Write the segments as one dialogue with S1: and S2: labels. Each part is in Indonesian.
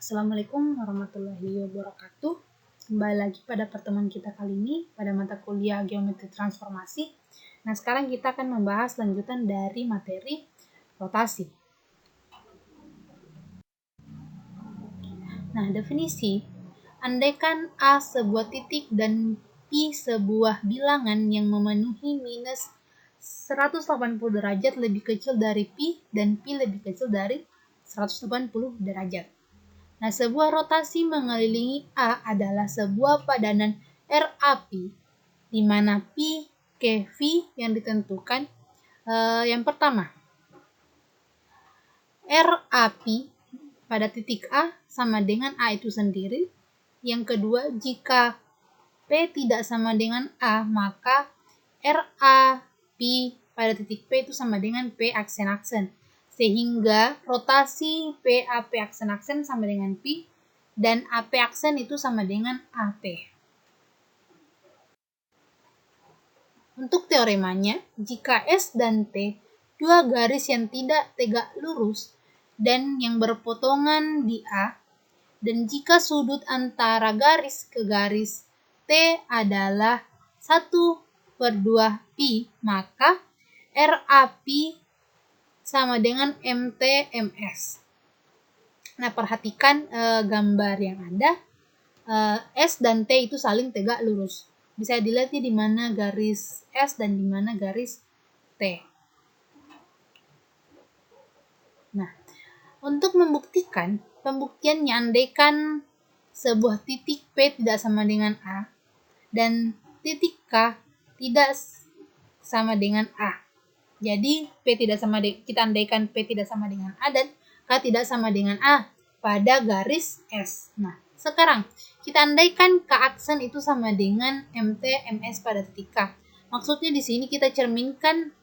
S1: Assalamualaikum warahmatullahi wabarakatuh. Kembali lagi pada pertemuan kita kali ini pada mata kuliah Geometri Transformasi. Nah, sekarang kita akan membahas lanjutan dari materi rotasi. Nah, definisi. Andaikan A sebuah titik dan P sebuah bilangan yang memenuhi minus 180 derajat lebih kecil dari P dan P lebih kecil dari 180 derajat. Nah, sebuah rotasi mengelilingi A adalah sebuah padanan RAP, di mana P ke V yang ditentukan. Yang pertama, RAP pada titik A sama dengan A itu sendiri. Yang kedua, jika P tidak sama dengan A, maka RAP pada titik P itu sama dengan P aksen-aksen. Sehingga rotasi PAP aksen-aksen sama dengan P dan AP aksen itu sama dengan AP. Untuk teoremanya, jika S dan T dua garis yang tidak tegak lurus dan yang berpotongan di A, dan jika sudut antara garis ke garis T adalah 1/2 pi, maka RAP sama dengan MT/MS. Nah, perhatikan gambar yang ada. S dan T itu saling tegak lurus. Bisa dilihat di mana garis S dan di mana garis T. Nah, untuk membuktikan, pembuktiannya andaikan sebuah titik P tidak sama dengan A dan titik K tidak sama dengan A. Jadi P tidak sama kita andaikan P tidak sama dengan A dan K tidak sama dengan A pada garis S. Nah, sekarang kita andaikan K aksen itu sama dengan MT MS pada titik K. Maksudnya di sini kita cerminkan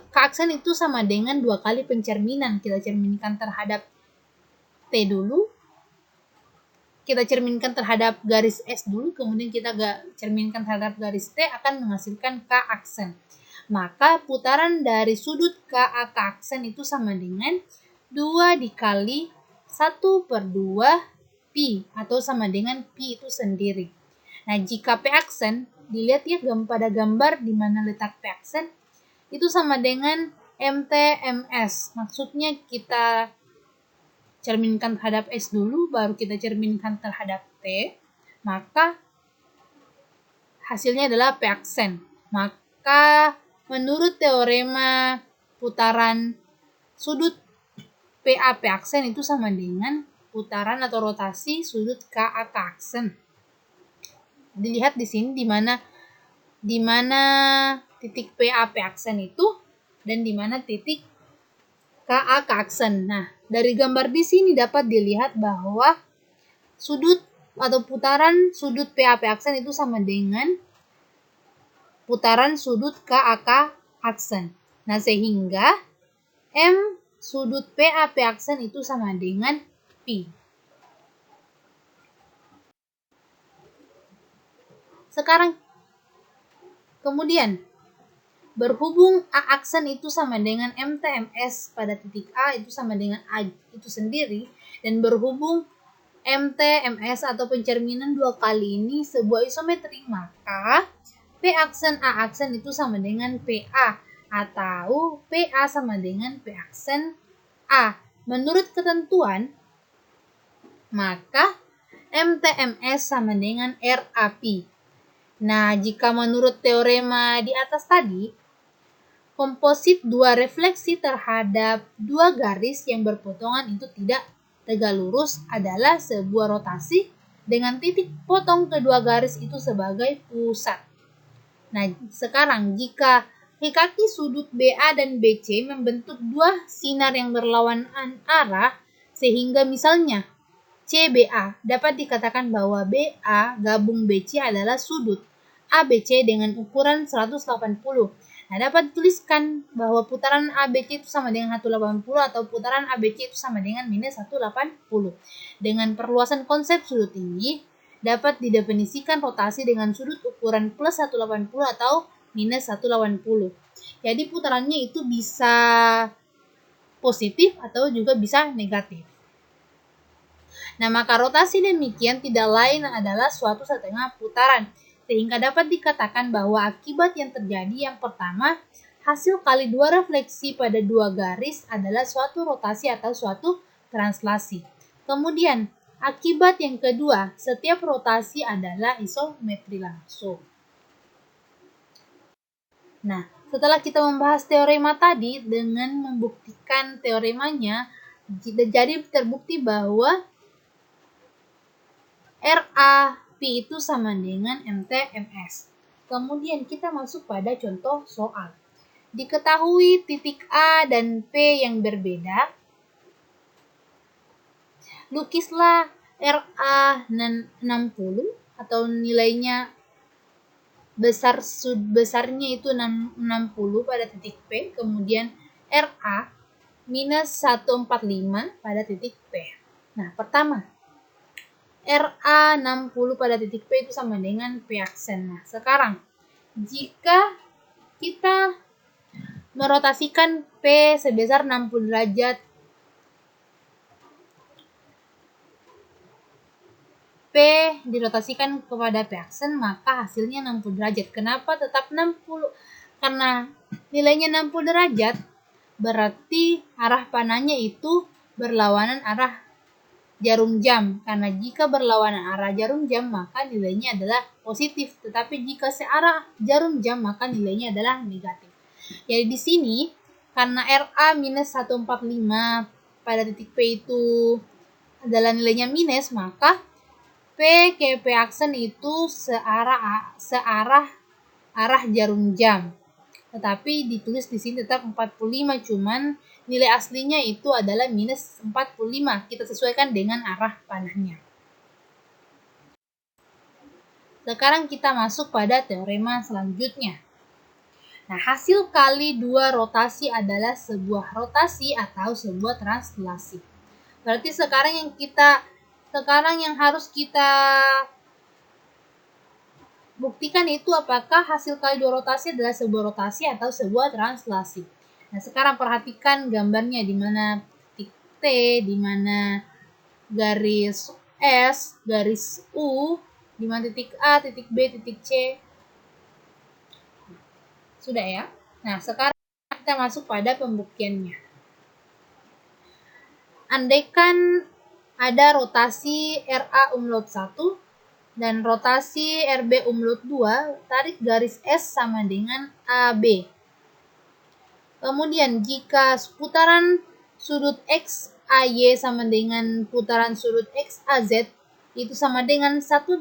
S1: K aksen itu sama dengan 2 kali pencerminan. Kita cerminkan terhadap T dulu, kita cerminkan terhadap garis S dulu, kemudian kita cerminkan terhadap garis T akan menghasilkan K aksen. Maka putaran dari sudut KA K aksen itu sama dengan 2 dikali 1/2 pi atau sama dengan pi itu sendiri. Nah, jika P aksen, dilihat ya pada gambar di mana letak P aksen, itu sama dengan MT/MS. Maksudnya kita cerminkan terhadap S dulu, baru kita cerminkan terhadap T, maka hasilnya adalah P aksen. Maka menurut teorema putaran sudut PAP aksen itu sama dengan putaran atau rotasi sudut KA K aksen. Dilihat di sini di mana titik PAP aksen itu dan di mana titik KA K aksen. Nah, dari gambar di sini dapat dilihat bahwa sudut atau putaran sudut PAP aksen itu sama dengan putaran sudut KAK aksen. Nah, sehingga M sudut PAP aksen itu sama dengan Pi. Sekarang, kemudian, berhubung A aksen itu sama dengan MT/MS pada titik A itu sama dengan A itu sendiri, dan berhubung MT/MS atau pencerminan 2 kali ini sebuah isometri, maka P aksen A aksen itu sama dengan PA atau PA sama dengan P aksen A. Menurut ketentuan, maka MT/MS sama dengan RAP. Nah, jika menurut teorema di atas tadi, komposit 2 refleksi terhadap 2 garis yang berpotongan itu tidak tegak lurus adalah sebuah rotasi dengan titik potong kedua garis itu sebagai pusat. Nah, sekarang jika kaki sudut BA dan BC membentuk 2 sinar yang berlawanan arah, sehingga misalnya CBA, dapat dikatakan bahwa BA gabung BC adalah sudut ABC dengan ukuran 180. Nah, dapat dituliskan bahwa putaran ABC itu sama dengan 180 atau putaran ABC itu sama dengan minus 180. Dengan perluasan konsep sudut ini, dapat didefinisikan rotasi dengan sudut ukuran plus 180 atau minus 180. Jadi putarannya itu bisa positif atau juga bisa negatif. Nah, maka rotasi demikian tidak lain adalah suatu setengah putaran, sehingga dapat dikatakan bahwa akibat yang terjadi yang pertama, hasil kali dua refleksi pada dua garis adalah suatu rotasi atau suatu translasi. Kemudian, akibat yang kedua, setiap rotasi adalah isometri langsung. Nah, setelah kita membahas teorema tadi dengan membuktikan teoremanya, jadi terbukti bahwa RA P itu sama dengan MT MS. Kemudian kita masuk pada contoh soal. Diketahui titik A dan P yang berbeda. Lukislah RA 60 atau nilainya besarnya itu 60 pada titik P, kemudian RA minus 145 pada titik P. Nah, pertama, RA 60 pada titik P itu sama dengan P aksen. Nah, sekarang jika kita merotasikan P sebesar 60 derajat, P dirotasikan kepada P aksen, maka hasilnya 60 derajat. Kenapa tetap 60? Karena nilainya 60 derajat, berarti arah panahnya itu berlawanan arah jarum jam. Karena jika berlawanan arah jarum jam, maka nilainya adalah positif. Tetapi jika searah jarum jam, maka nilainya adalah negatif. Jadi di sini, karena RA minus 145 pada titik P itu adalah nilainya minus, maka P ke P aksen itu searah arah jarum jam. Tetapi ditulis di sini tetap 45, cuman nilai aslinya itu adalah minus 45. Kita sesuaikan dengan arah panahnya. Sekarang kita masuk pada teorema selanjutnya. Nah, hasil kali dua rotasi adalah sebuah rotasi atau sebuah translasi. Berarti sekarang yang harus kita buktikan itu apakah hasil kali dua rotasi adalah sebuah rotasi atau sebuah translasi. Nah, sekarang perhatikan gambarnya di mana titik T, di mana garis S, garis U, di mana titik A, titik B, titik C. Sudah ya? Nah, sekarang kita masuk pada pembuktiannya. Andaikan ada rotasi RA umlaut 1 dan rotasi RB umlaut 2, tarik garis S sama dengan AB. Kemudian jika putaran sudut X AY sama dengan putaran sudut X AZ itu sama dengan 1/2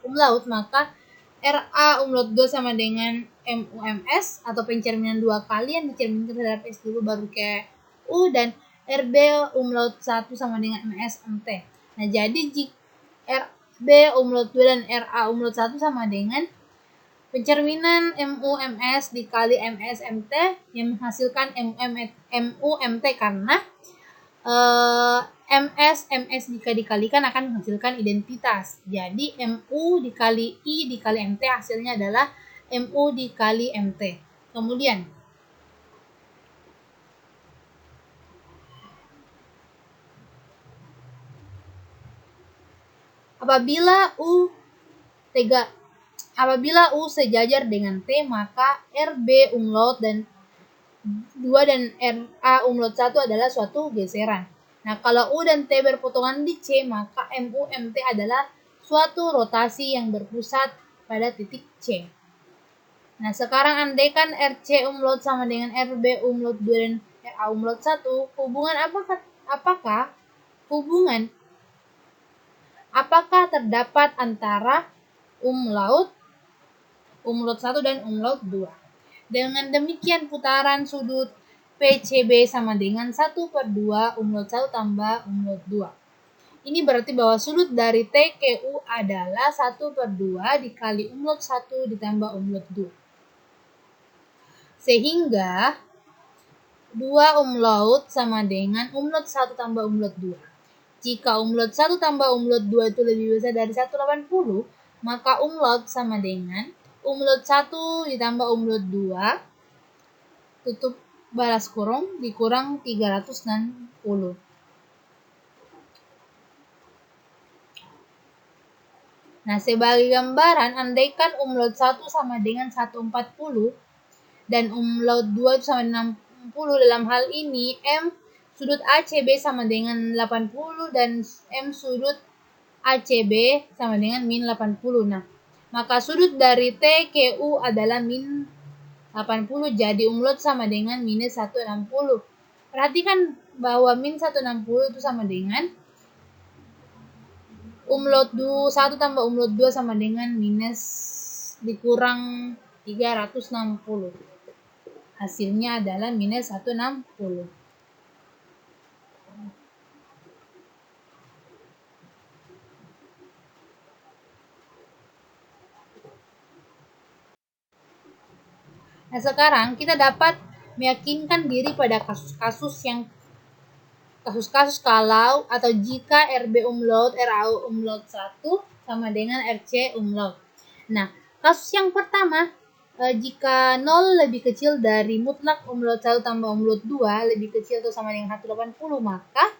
S1: umlaut, maka RA umlaut 2 sama dengan MUMS atau pencerminan dua kali yang dicerminkan terhadap S dulu baru ke U, dan RB umlaut 1 sama dengan MS MT. Nah, jadi jika RB umlaut 2 dan RA umlaut 1 sama dengan pencerminan MUMS dikali MS MT yang menghasilkan MUMT, karena MS jika dikalikan akan menghasilkan identitas. Jadi MU dikali I dikali MT hasilnya adalah MU dikali MT. Kemudian apabila U sejajar dengan T, maka RB umlaut 2 dan RA umlaut 1 adalah suatu geseran. Nah, kalau U dan T berpotongan di C, maka MUMT adalah suatu rotasi yang berpusat pada titik C. Nah, sekarang andaikan RC umlaut sama dengan RB umlaut 2 dan RA umlaut 1, apakah terdapat antara umlaut 1 dan umlaut 2. Dengan demikian putaran sudut PCB sama dengan 1/2 umlaut 1 tambah umlaut 2. Ini berarti bahwa sudut dari T ke U adalah 1/2 dikali umlaut 1 ditambah umlaut 2. Sehingga 2 umlaut sama dengan umlaut 1 tambah umlaut 2. Jika umlaut 1 tambah umlaut 2 itu lebih besar dari 180, maka umlaut sama dengan umlaut 1 ditambah umlaut 2 tutup balas kurung dikurang 360. Nah, sebagai gambaran, andaikan umlaut 1 sama dengan 140 dan umlaut 2 itu sama dengan 60, dalam hal ini M sudut ACB sama dengan 80 dan M sudut ACB sama dengan min 80. Nah, maka sudut dari T ke U adalah min 80, jadi umlaut sama dengan minus 160. Perhatikan bahwa min 160 itu sama dengan umlaut 1 tambah umlaut 2 sama dengan minus dikurang 360. Hasilnya adalah minus 160. Nah, sekarang kita dapat meyakinkan diri pada kasus-kasus kalau atau jika RB umlaut RAU umlaut 1 sama dengan RC umlaut. Nah, kasus yang pertama, jika 0 lebih kecil dari mutlak umlaut 1 tambah umlaut 2 lebih kecil atau sama dengan 180, maka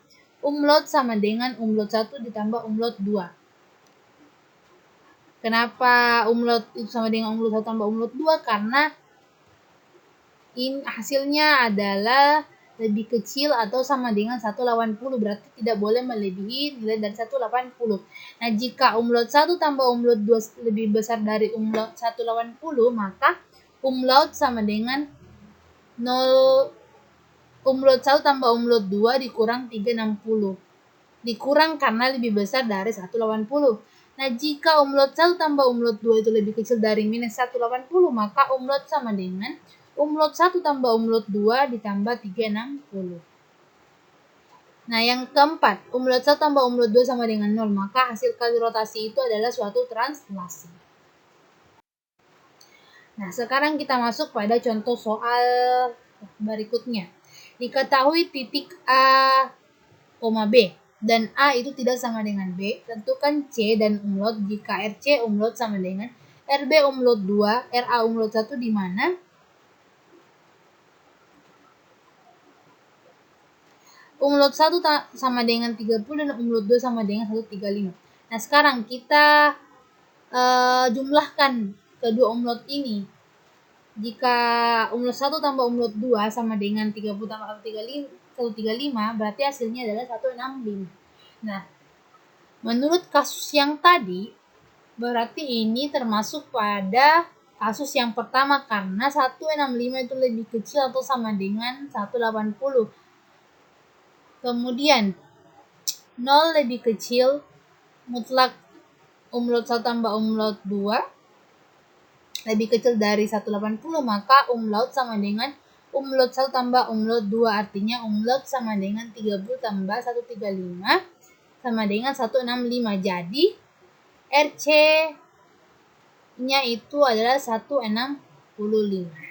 S1: umlaut sama dengan umlaut 1 ditambah umlaut 2. Kenapa umlaut itu sama dengan umlaut 1 tambah umlaut 2? Karena hasilnya adalah lebih kecil atau sama dengan 180, berarti tidak boleh melebihi nilai dari 180. Nah, jika umlaut 1 tambah umlaut 2 lebih besar dari umlaut 180, maka umlaut sama dengan 0 umlaut 1 tambah umlaut 2 dikurang 360. Dikurang karena lebih besar dari 180. Nah, jika umlaut 1 tambah umlaut 2 itu lebih kecil dari minus 180, maka umlaut sama dengan umlaut 1 tambah umlaut 2 ditambah 360. Nah, yang keempat, umlaut 1 tambah umlaut 2 sama dengan 0, maka hasil kali rotasi itu adalah suatu translasi. Nah, sekarang kita masuk pada contoh soal berikutnya. Diketahui titik A, B dan A itu tidak sama dengan B, tentukan C dan umlaut jika RC umlaut sama dengan RB umlaut 2, RA umlaut 1 di mana umlaut 1 sama dengan 30 dan umlaut 2 sama dengan 135. Nah, sekarang kita jumlahkan kedua umlaut ini. Jika umlaut 1 tambah umlaut 2 sama dengan 30 tambah 135, berarti hasilnya adalah 165. Nah, menurut kasus yang tadi, berarti ini termasuk pada kasus yang pertama karena 165 itu lebih kecil atau sama dengan 180. Kemudian 0 lebih kecil mutlak umlaut 1 tambah umlaut 2 lebih kecil dari 180, maka umlaut sama dengan umlaut 1 tambah umlaut 2, artinya umlaut sama dengan 30 tambah 135 sama dengan 165. Jadi RC nya itu adalah 165.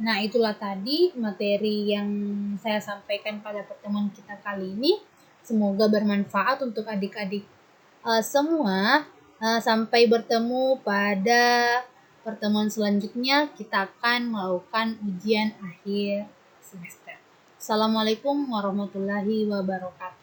S1: Nah, itulah tadi materi yang saya sampaikan pada pertemuan kita kali ini. Semoga bermanfaat untuk adik-adik semua. Sampai bertemu pada pertemuan selanjutnya. Kita akan melakukan ujian akhir semester. Assalamualaikum warahmatullahi wabarakatuh.